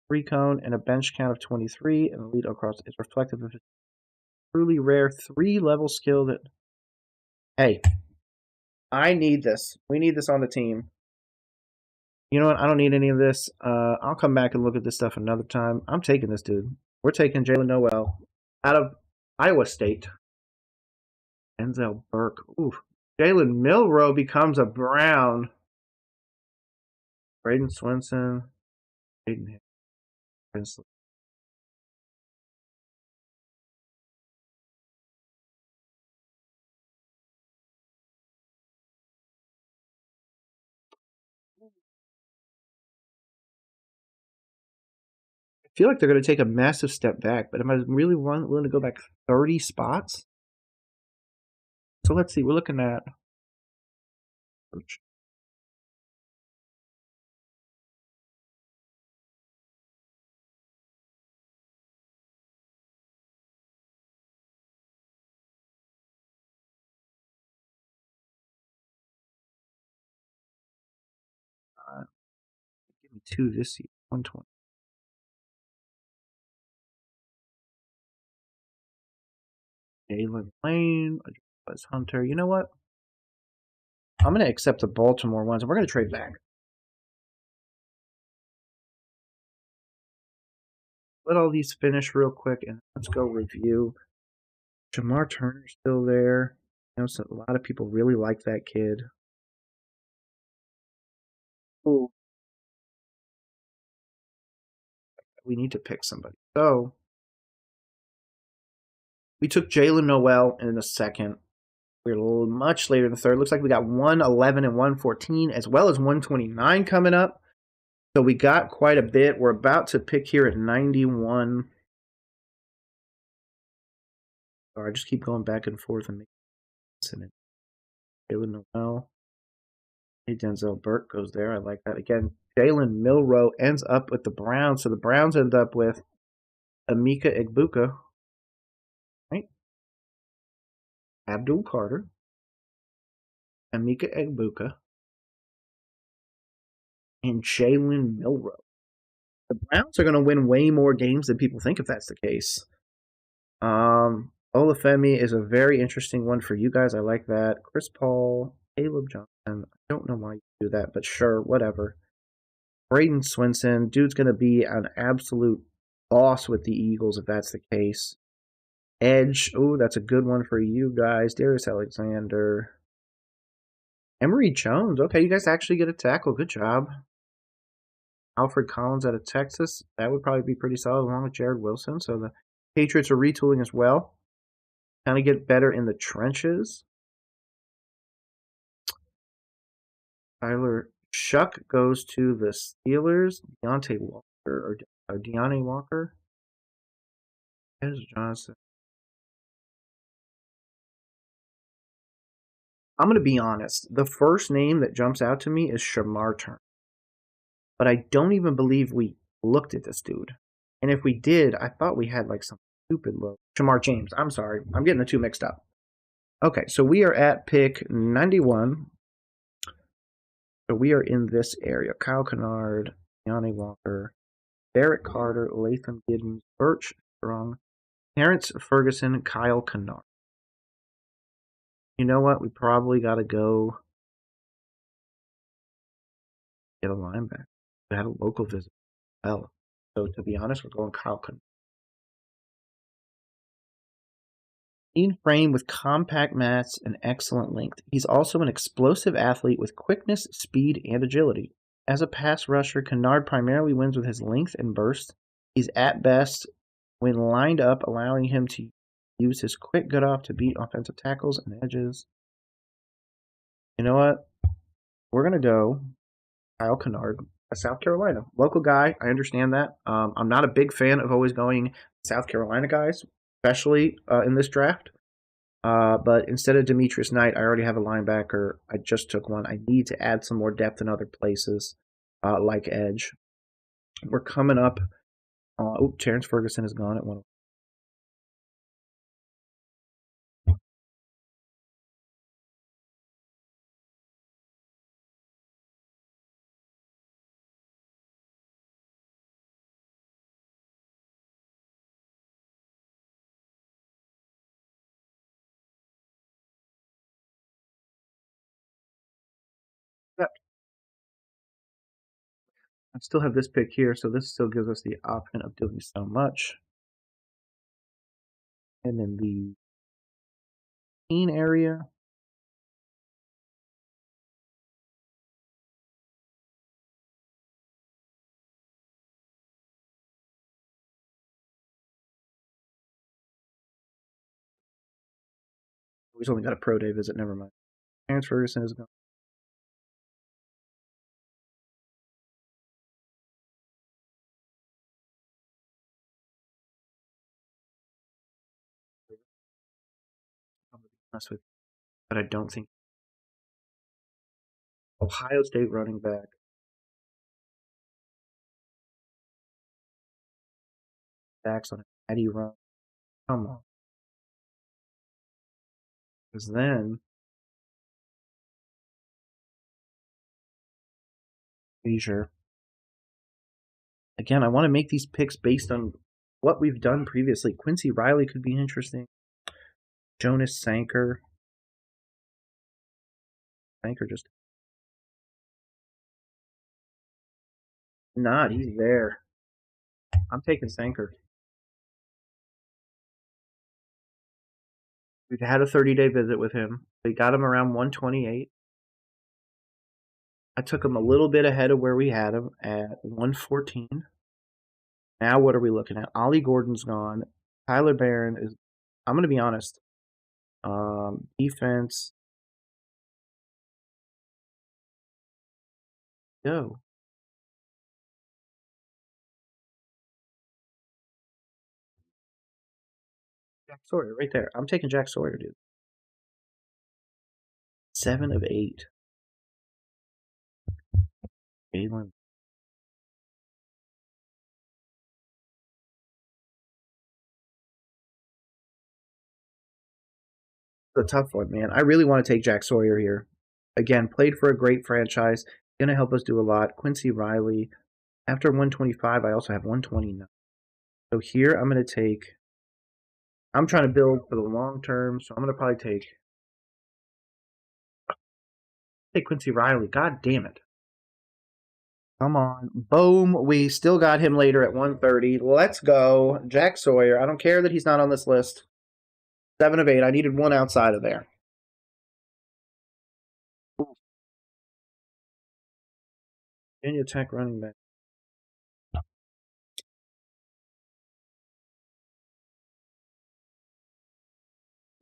S1: 3 cone and a bench count of 23, and the lead across is reflective of his truly rare 3-level skill that. Hey, I need this. We need this on the team. You know what? I don't need any of this. I'll come back and look at this stuff another time. I'm taking this dude. We're taking Jalen Noel out of Iowa State. Denzel Burke. Ooh. Jalen Milroe becomes a Brown. Braden Swinson. Braden Hensley. I feel like they're going to take a massive step back, but am I really willing to go back 30 spots? So let's see. We're looking at. Give me 2 this year. 120. Jalen Lane. Buzz Hunter. You know what? I'm going to accept the Baltimore ones, and we're going to trade back. Let all these finish real quick, and let's go review. Jamar Turner's still there. You know, so a lot of people really like that kid. Ooh. We need to pick somebody. So we took Jalen Noel in the second. We're a little much later in the third. Looks like we got 111 and 114, as well as 129 coming up. So we got quite a bit. We're about to pick here at 91. So I just keep going back and forth and making it. Jalen Noel. Hey, Denzel Burke goes there. I like that. Again, Jalen Milroe ends up with the Browns. So the Browns end up with Emeka Egbuka, right? Abdul Carter, Emeka Egbuka, and Jalen Milroe. The Browns are going to win way more games than people think if that's the case. Olafemi is a very interesting one for you guys. I like that. Chris Paul, Caleb Johnson. I don't know why you do that, but sure, whatever. Braden Swinson, dude's going to be an absolute boss with the Eagles if that's the case. Edge, oh, that's a good one for you guys. Darius Alexander. Emory Jones, okay, you guys actually get a tackle. Good job. Alfred Collins out of Texas, that would probably be pretty solid along with Jared Wilson. So the Patriots are retooling as well. Kind of get better in the trenches. Tyler Shuck goes to the Steelers. Deontay Walker or Deontay Walker. There's Johnson. I'm going to be honest. The first name that jumps out to me is Shamar Turner. But I don't even believe we looked at this dude. And if we did, I thought we had like some stupid look. Shamar James. I'm sorry. I'm getting the two mixed up. Okay, so we are at pick 91. So we are in this area. Kyle Kennard, Deontay Walker, Derek Carter, Latham Giddens, Birch Strong, Terrence Ferguson, Kyle Kennard. You know what? We probably got to go get a linebacker. We had a local visit. Well, so to be honest, we're going Kyle Kennard. Clean frame with compact mass and excellent length. He's also an explosive athlete with quickness, speed, and agility. As a pass rusher, Kennard primarily wins with his length and burst. He's at best when lined up, allowing him to use his quick gut off to beat offensive tackles and edges. You know what? We're going to go Kyle Kennard, South Carolina. Local guy, I understand that. I'm not a big fan of always going South Carolina guys, especially in this draft. But instead of Demetrius Knight, I already have a linebacker. I just took one. I need to add some more depth in other places, like edge. We're coming up. Terrence Ferguson is gone at one. I still have this pick here, so this still gives us the option of doing so much. And then the teen area. We've only got a pro day visit. Never mind. Terrence Ferguson is gone. I'm gonna be honest with you, but I don't think Ohio State running back. Backs on a Eddie run. Come on. Because then Asia. Again, I want to make these picks based on what we've done previously. Quincy Riley could be interesting. Jonas Sanker. Sanker just not. He's there. I'm taking Sanker. We've had a 30-day visit with him. We got him around 128. I took him a little bit ahead of where we had him at 114. Now what are we looking at? Ollie Gordon's gone. Tyler Barron is. I'm going to be honest. Defense. Go. Jack Sawyer, right there. I'm taking Jack Sawyer, dude. 7 of 8. Jalen. It's a tough one, man. I really want to take Jack Sawyer here. Again, played for a great franchise. Going to help us do a lot. Quincy Riley. After 125, I also have 129. So here I'm going to take. I'm trying to build for the long term, so I'm going to probably take Quincy Riley. God damn it. Come on. Boom. We still got him later at 130. Let's go. Jack Sawyer. I don't care that he's not on this list. 7 of 8. I needed one outside of there. Virginia Tech running back.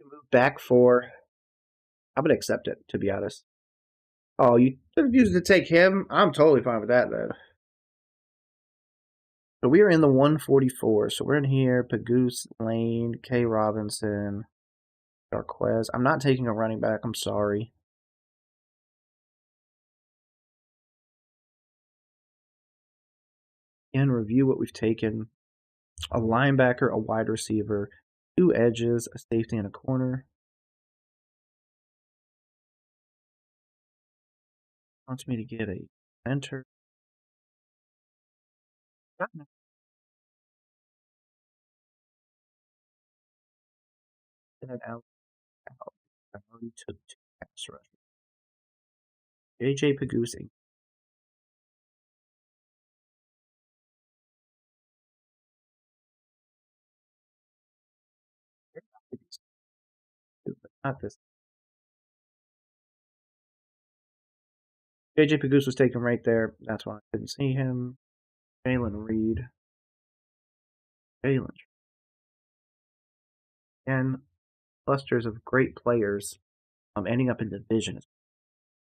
S1: Move back for. I'm going to accept it, to be honest. Oh, you refused to take him? I'm totally fine with that, then. So we are in the 144. So we're in here. Pagoose, Lane, K. Robinson, Darquez. I'm not taking a running back. I'm sorry. And review what we've taken. A linebacker, a wide receiver, 2 edges, a safety, and a corner. Wants me to get a center. Get it out. I already took 2 pass rushers. JJ Pagoosing. Not this. JJ Pagoose was taken right there. That's why I couldn't see him. Jalen Reed. Jalen. And clusters of great players ending up in division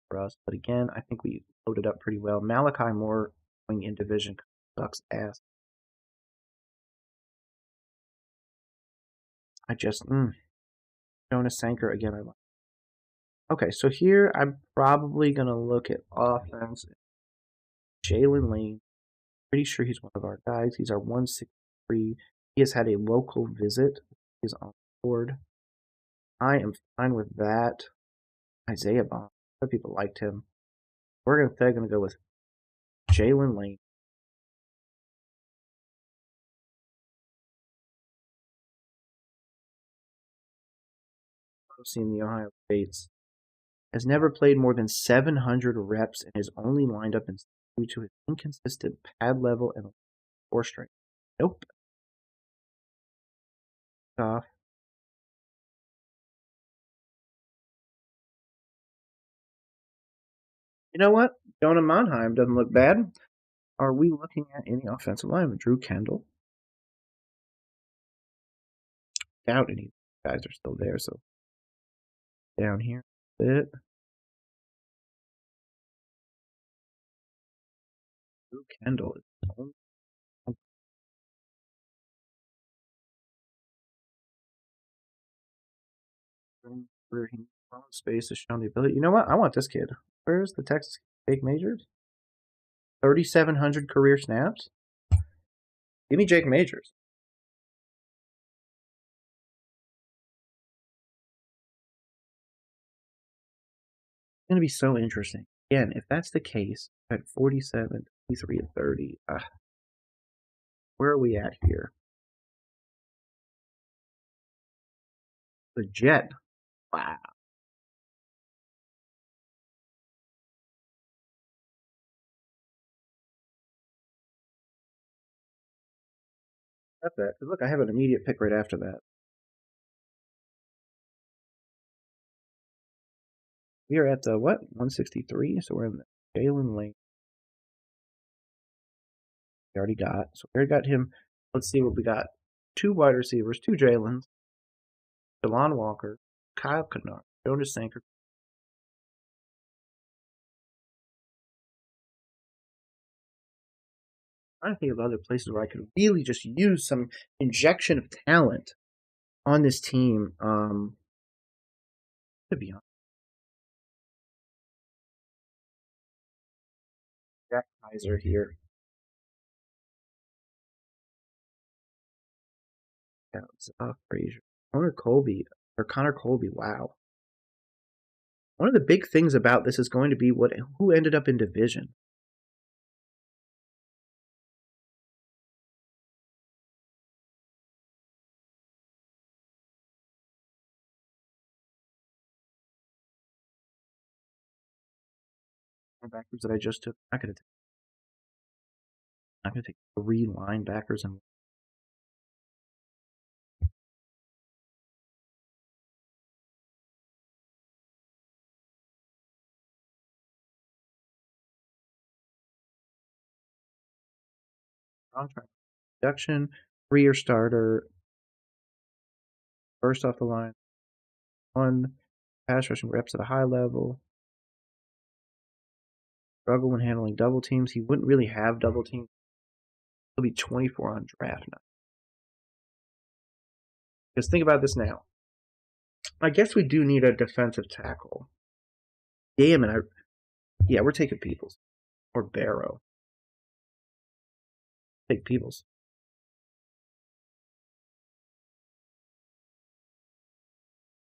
S1: for us. But again, I think we loaded up pretty well. Malachi Moore going in division sucks ass. I just Jonas Sanker again. I like. Okay, so here I'm probably gonna look at offense. Jalen Lane. Pretty sure he's one of our guys. He's our 163. He has had a local visit. He's on board. I am fine with that. Isaiah Bond. Other people liked him. We're gonna go with Jalen Lane. I've seen the Ohio States. Has never played more than 700 reps and is only lined up due to his inconsistent pad level and core strength. Nope. Off. You know what? Jonah Monheim doesn't look bad. Are we looking at any offensive lineman? Drew Kendall? Doubt any guys are still there, so down here a bit. Drew Kendall is where he space has shown the ability. You know what? I want this kid. Where's the Texas Jake Majors? 3,700 career snaps. Give me Jake Majors. It's going to be so interesting. Again, if that's the case, at 47, 23, and 30, where are we at here? The Jet. Wow. Not that. Look, I have an immediate pick right after that. We are at the what? 163. So we're in the Jalen Lane. We already got. So we already got him. Let's see what we got. 2 wide receivers, 2 Jalen's. Delon Walker. Kyle Kennard, Jonas Sanker. I'm trying to think of other places where I could really just use some injection of talent on this team. To be honest, Jack Kaiser here. That was Frazier. Connor Colby. Wow. One of the big things about this is going to be who ended up in division. Linebackers that I just took. I'm gonna take 3 linebackers and contract reduction, 3-year starter, first off the line, 1 pass rushing reps at a high level. Struggle when handling double teams. He wouldn't really have double teams. He'll be 24 on draft now. Because think about this now. I guess we do need a defensive tackle. Damn it! Yeah, we're taking Peoples or Barrow. Take Peoples.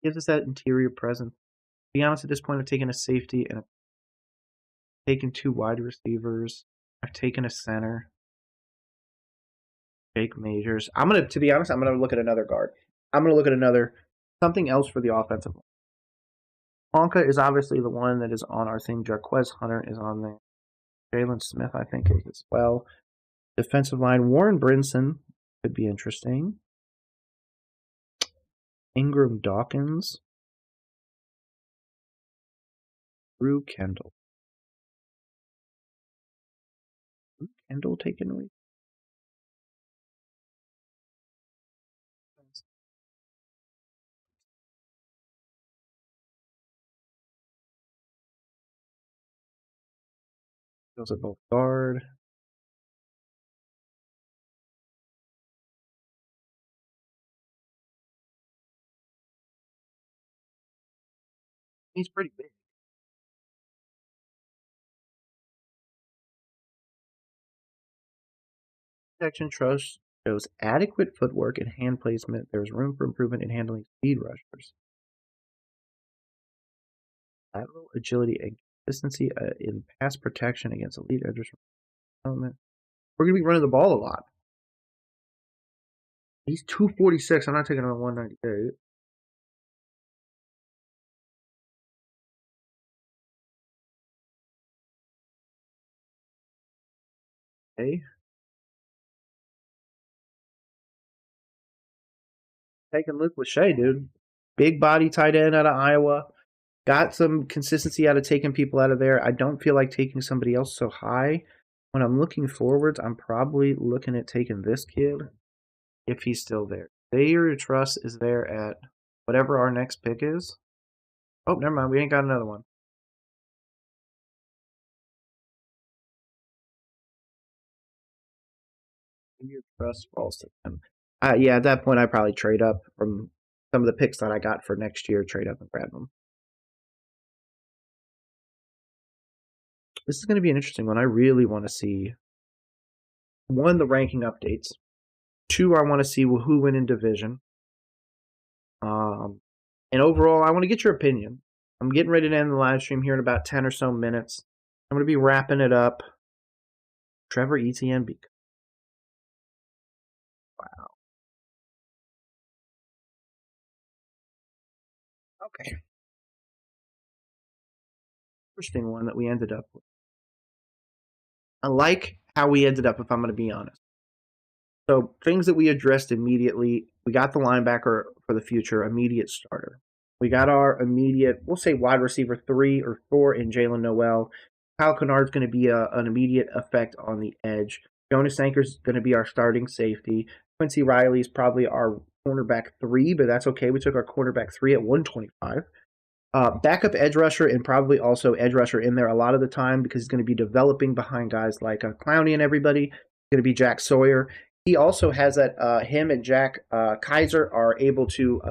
S1: Gives us that interior presence. To be honest, at this point, I've taken a safety and I've taken 2 wide receivers. I've taken a center. Jake Majors. To be honest, I'm gonna look at another guard. I'm gonna look at something else for the offensive line. Honka is obviously the one that is on our thing. Jarquez Hunter is on there. Jalen Smith, I think, is as well. Defensive line, Warren Brinson could be interesting. Ingram Dawkins. Drew Kendall. Drew Kendall taken away. Those are both guard. He's pretty big. Protection trust shows adequate footwork and hand placement. There's room for improvement in handling speed rushers. Lateral agility and consistency in pass protection against elite edges. We're going to be running the ball a lot. He's 246. I'm not taking him at 198. Okay. Taking Luke Lachey, dude. Big body tight end out of Iowa. Got some consistency out of taking people out of there. I don't feel like taking somebody else so high. When I'm looking forwards, I'm probably looking at taking this kid if he's still there. Their trust is there at whatever our next pick is. Oh, never mind. We ain't got another one. Your trust falls to them. Yeah, at that point, I probably trade up from some of the picks that I got for next year. Trade up and grab them. This is going to be an interesting one. I really want to see, 1, the ranking updates. 2, I want to see who went in division. And overall, I want to get your opinion. I'm getting ready to end the live stream here in about 10 or so minutes. I'm going to be wrapping it up. Trevor Etienne. Wow. Okay. Interesting one that we ended up with. I like how we ended up, if I'm going to be honest. So things that we addressed immediately. We got the linebacker for the future, immediate starter. We got our immediate, we'll say wide receiver 3 or 4 in Jalen Noel. Kyle Kennard's going to be an immediate effect on the edge. Jonas Sanker's going to be our starting safety. Quincy Riley's probably our cornerback 3, but that's okay. We took our cornerback 3 at 125. Backup edge rusher and probably also edge rusher in there a lot of the time because he's going to be developing behind guys like Clowney and everybody. He's going to be Jack Sawyer. He also has that him and Jack Kaiser are able to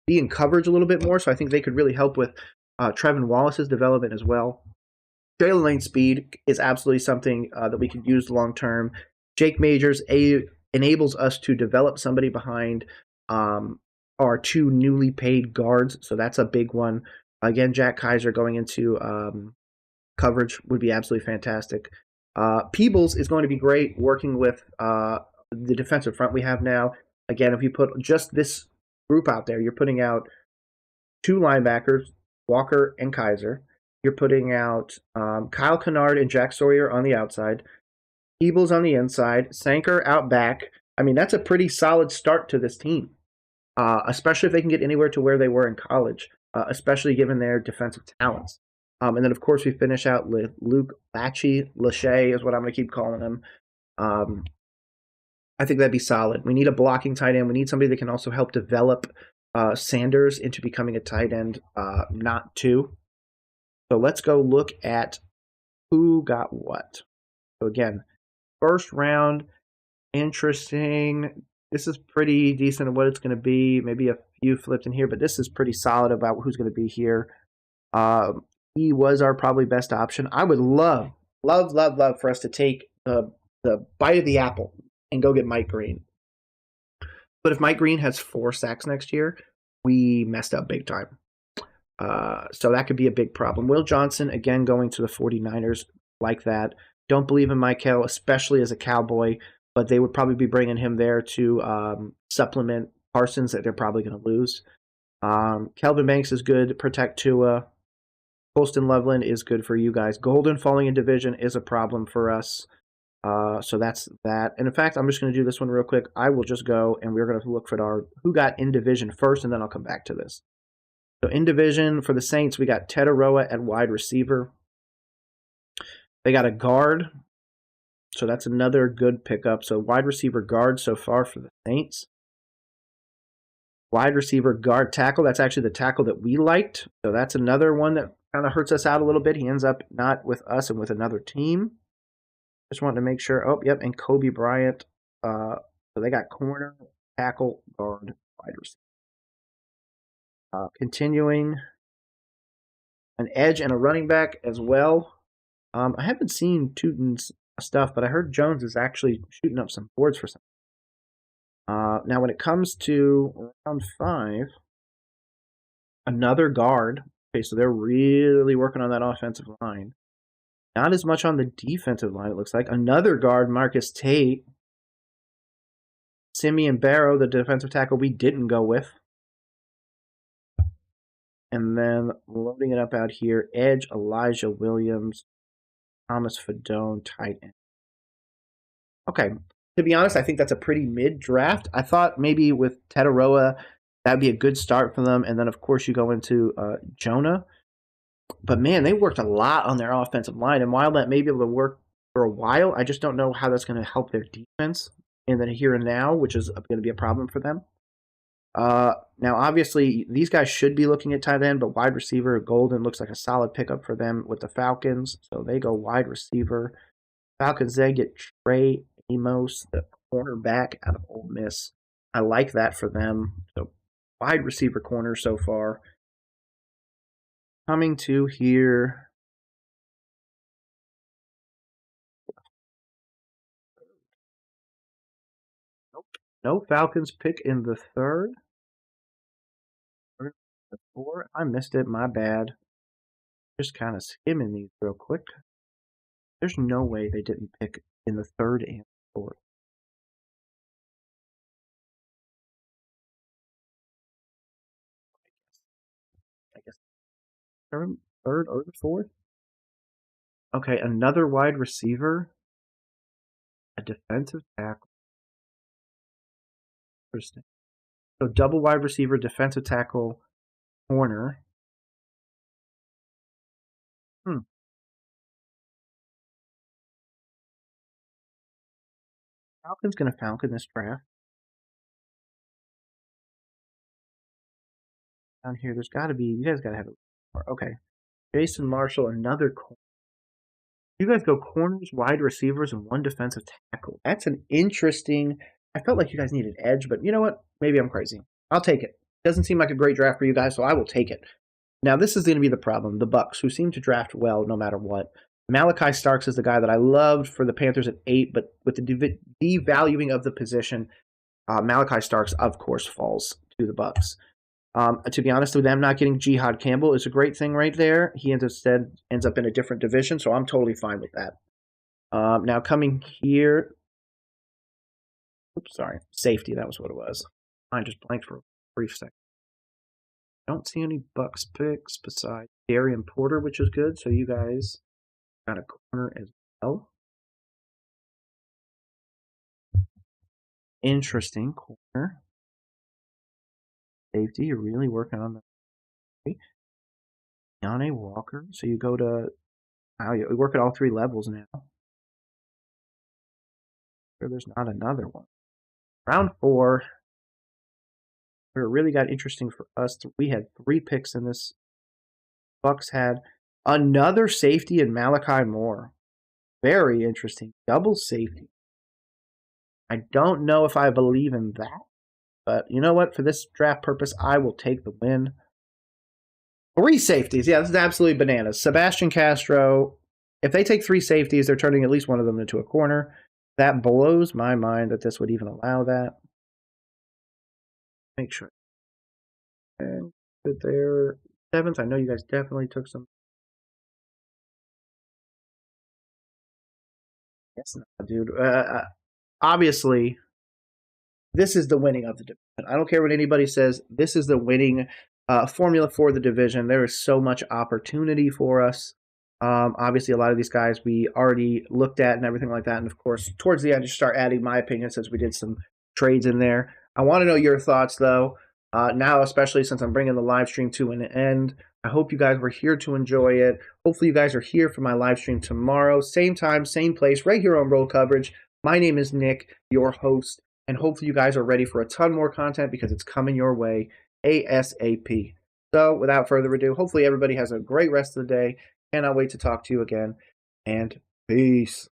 S1: be in coverage a little bit more, so I think they could really help with Trevin Wallace's development as well. Trailer lane speed is absolutely something that we could use long term. Jake Majors enables us to develop somebody behind our two newly paid guards, so that's a big one. Again, Jack Kaiser going into coverage would be absolutely fantastic. Peebles is going to be great working with the defensive front we have now. Again, if you put just this group out there, you're putting out two linebackers, Walker and Kaiser. You're putting out Kyle Kennard and Jack Sawyer on the outside, Peebles on the inside, Sanker out back. I mean, that's a pretty solid start to this team, especially if they can get anywhere to where they were in college, especially given their defensive talents. And then, of course, we finish out with Luke Lachey is what I'm going to keep calling him. I think that'd be solid. We need a blocking tight end. We need somebody that can also help develop Sanders into becoming a tight end, not two. So let's go look at who got what. So again, first round, interesting. This is pretty decent of what it's going to be. Maybe a few flipped in here, but this is pretty solid about who's going to be here. He was our probably best option. I would love for us to take the bite of the apple and go get Mike Green. But if Mike Green has 4 sacks next year, we messed up big time. So that could be a big problem. Will Johnson, again, going to the 49ers like that. Don't believe in Michael, especially as a Cowboy, but they would probably be bringing him there to supplement Parsons that they're probably going to lose. Kelvin Banks is good. Protect Tua. Colston Loveland is good for you guys. Golden falling in division is a problem for us. So that's that. And in fact, I'm just going to do this one real quick. I will just go and we're going to look for our who got in division first, and then I'll come back to this. So in division for the Saints, we got Tetaroa at wide receiver. They got a guard, so that's another good pickup. So wide receiver guard so far for the Saints. Wide receiver guard tackle, that's actually the tackle that we liked. So that's another one that kind of hurts us out a little bit. He ends up not with us and with another team. Just wanted to make sure. Oh, yep, and Kobe Bryant. So they got corner, tackle, guard, wide receiver. Continuing, an edge and a running back as well. I haven't seen Tootin's stuff, but I heard Jones is actually shooting up some boards for some. Now, when it comes to round 5, another guard. Okay, so they're really working on that offensive line. Not as much on the defensive line, it looks like. Another guard, Marcus Tate. Simeon Barrow, the defensive tackle we didn't go with. And then loading it up out here, edge, Elijah Williams, Thomas Fedone, tight end. Okay, to be honest, I think that's a pretty mid-draft. I thought maybe with Tetaroa, that would be a good start for them. And then, of course, you go into Jonah. But, man, they worked a lot on their offensive line. And while that may be able to work for a while, I just don't know how that's going to help their defense in the here and now, which is going to be a problem for them. Now, obviously, these guys should be looking at tight end, but wide receiver, Golden looks like a solid pickup for them with the Falcons. So they go wide receiver. Falcons then get Trey Amos, the cornerback out of Ole Miss. I like that for them. So wide receiver corner so far. Coming to here. Nope. No Falcons pick in the 3rd. The 4th. I missed it. My bad. Just kind of skimming these real quick. There's no way they didn't pick in the 3rd and 4th. I guess 3rd or the 4th. Okay, another wide receiver, a defensive tackle. Interesting. So double wide receiver, defensive tackle, corner. Falcons going to Falcon this draft. down here. There's got to be, you guys got to have it. Okay. Jason Marshall, another corner. You guys go corners, wide receivers, and one defensive tackle. That's an interesting. I felt like you guys needed edge, but you know what? Maybe I'm crazy. I'll take it. Doesn't seem like a great draft for you guys, so I will take it. Now, this is going to be the problem. The Bucs, who seem to draft well no matter what. Malachi Starks is the guy that I loved for the Panthers at 8, but with the devaluing of the position, Malachi Starks, of course, falls to the Bucs. To be honest with them, not getting Jihad Campbell is a great thing right there. He instead ends up in a different division, so I'm totally fine with that. Now coming here, oops, sorry, safety. That was what it was. I just blanked for a brief second. Don't see any Bucs picks besides Darian Porter, which is good. So you guys got a corner as well. Interesting corner. Safety, you're really working on the Yanni Walker. So you go to, wow, you work at all 3 levels now. Sure, there's not another one. Round 4, where it really got interesting for us. We had 3 picks in this. Bucs had another safety in Malachi Moore. Very interesting. Double safety. I don't know if I believe in that, but you know what? For this draft purpose, I will take the win. 3 safeties. Yeah, this is absolutely bananas. Sebastian Castro. If they take 3 safeties, they're turning at least one of them into a corner. That blows my mind that this would even allow that. Make sure. And put there. 7th. I know you guys definitely took some. Yes, no, dude. Obviously, this is the winning of the division. I don't care what anybody says. This is the winning formula for the division. There is so much opportunity for us. Obviously, a lot of these guys we already looked at and everything like that. And of course, towards the end, just start adding my opinion since we did some trades in there. I want to know your thoughts, though. Now, especially since I'm bringing the live stream to an end. I hope you guys were here to enjoy it. Hopefully, you guys are here for my live stream tomorrow. Same time, same place, right here on Roll Coverage. My name is Nick, your host. And hopefully you guys are ready for a ton more content because it's coming your way ASAP. So without further ado, hopefully everybody has a great rest of the day. Cannot wait to talk to you again. And peace.